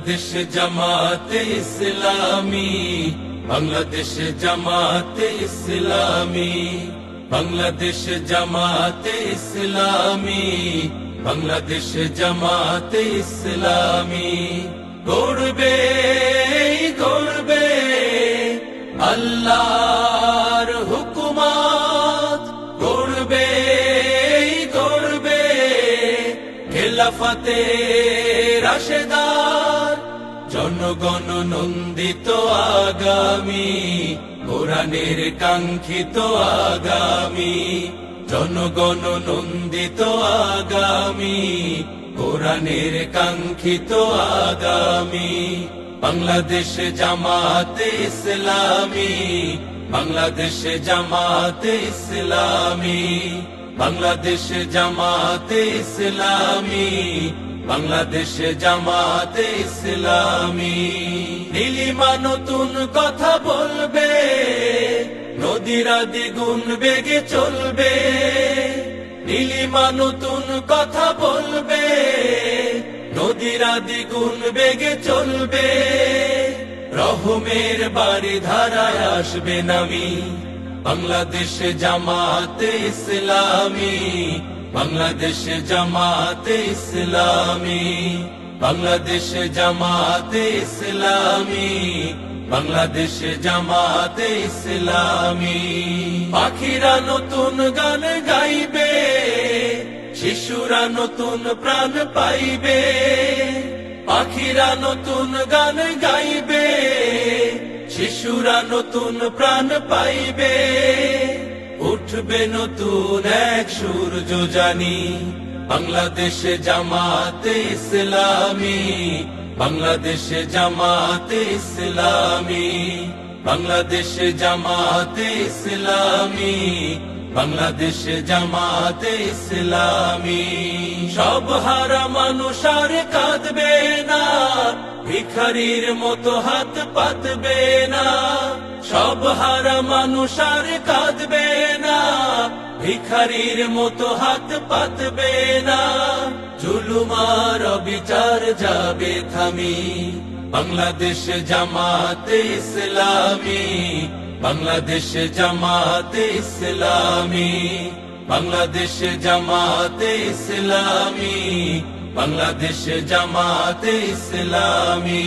দেশ জামাতে ইসলামী, বাংলাদেশ জামাতে ইসলামী, বাংলাদেশ জামাতে ইসলামী, বাংলাদেশ জামাতে ইসলামী। গড়বে গড়বে আল্লাহর হুকুমত, গড়বে গড়বে খেলাফতে রাশেদার, জনগণ নন্দিত আগামী, কোরআনের কাঙ্ক্ষিত আগামী, জনগণ নন্দিত আগামী, কোরআনের কাঙ্ক্ষিত আগামী। বাংলাদেশ জামাতে ইসলামী, বাংলাদেশ জামাতে ইসলামী, বাংলাদেশ জামাতে ইসলামী, বাংলাদেশ জামাতে ইসলামী। নীলিমা নতুন কথা বলবে, নদীরা দ্বিগুণ বেগে চলবে। নীলিমা নতুন কথা বলবে, নদীরা দ্বিগুণ বেগে চলবে। রহমের বাড়ি ধারায় আসবে নামি, বাংলাদেশ জামাতে ইসলামী, বাংলাদেশ জামাতে ইসলামী, বাংলাদেশ জামাতে ইসলামী, বাংলাদেশ জামাতে ইসলামী। পাখিরা নতুন গান গাইবে, শিশুরা নতুন প্রাণ পাইবে। পাখিরা নতুন গান গাইবে, শিশুরা নতুন প্রাণ পাইবে। উঠবে নতুন এক সূর্য জানি, বাংলাদেশ জামাতে ইসলামী, বাংলাদেশ জামাতে ইসলামী, বাংলাদেশ জামাতে ইসলামী, বাংলাদেশ জামাতে ইসলামী। সব হারা মানুষ আর কাঁদবে না, ভিখারির মতো হাত পাতবে না। সব হারা মানুষ আর কাঁদবে না, ভিখারির মতো হাত পাতবে না। জুলুমার অবিচার যাবে থামি, বাংলাদেশ জামাতে ইসলামী, বাংলাদেশ জামাতে ইসলামী, বাংলাদেশ জামাতে ইসলামী, বাংলাদেশ জামাতে ইসলামী।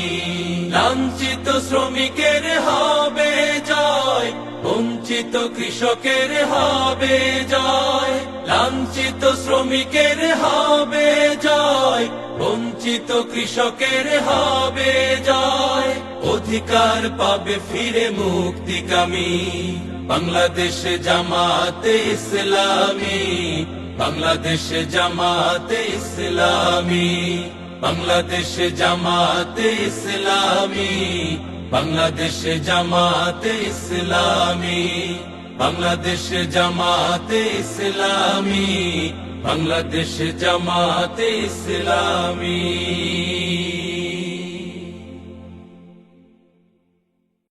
লাঞ্ছিত শ্রমিকের হবে জয়, বঞ্চিত কৃষকের হবে জয়। লাঞ্ছিত শ্রমিকের হবে জয়, বঞ্চিত কৃষকের হবে জয়। অধিকার পাবে ফিরে মুক্তিকামী, বাংলাদেশ জামাতে ইসলামী, বাংলাদেশ জামাতে ইসলামী, বাংলাদেশ জামাতে ইসলামী, বাংলাদেশ জামাতে ইসলামী, বাংলাদেশ জামাতে ইসলামী, বাংলাদেশ জামাতে ইসলামী।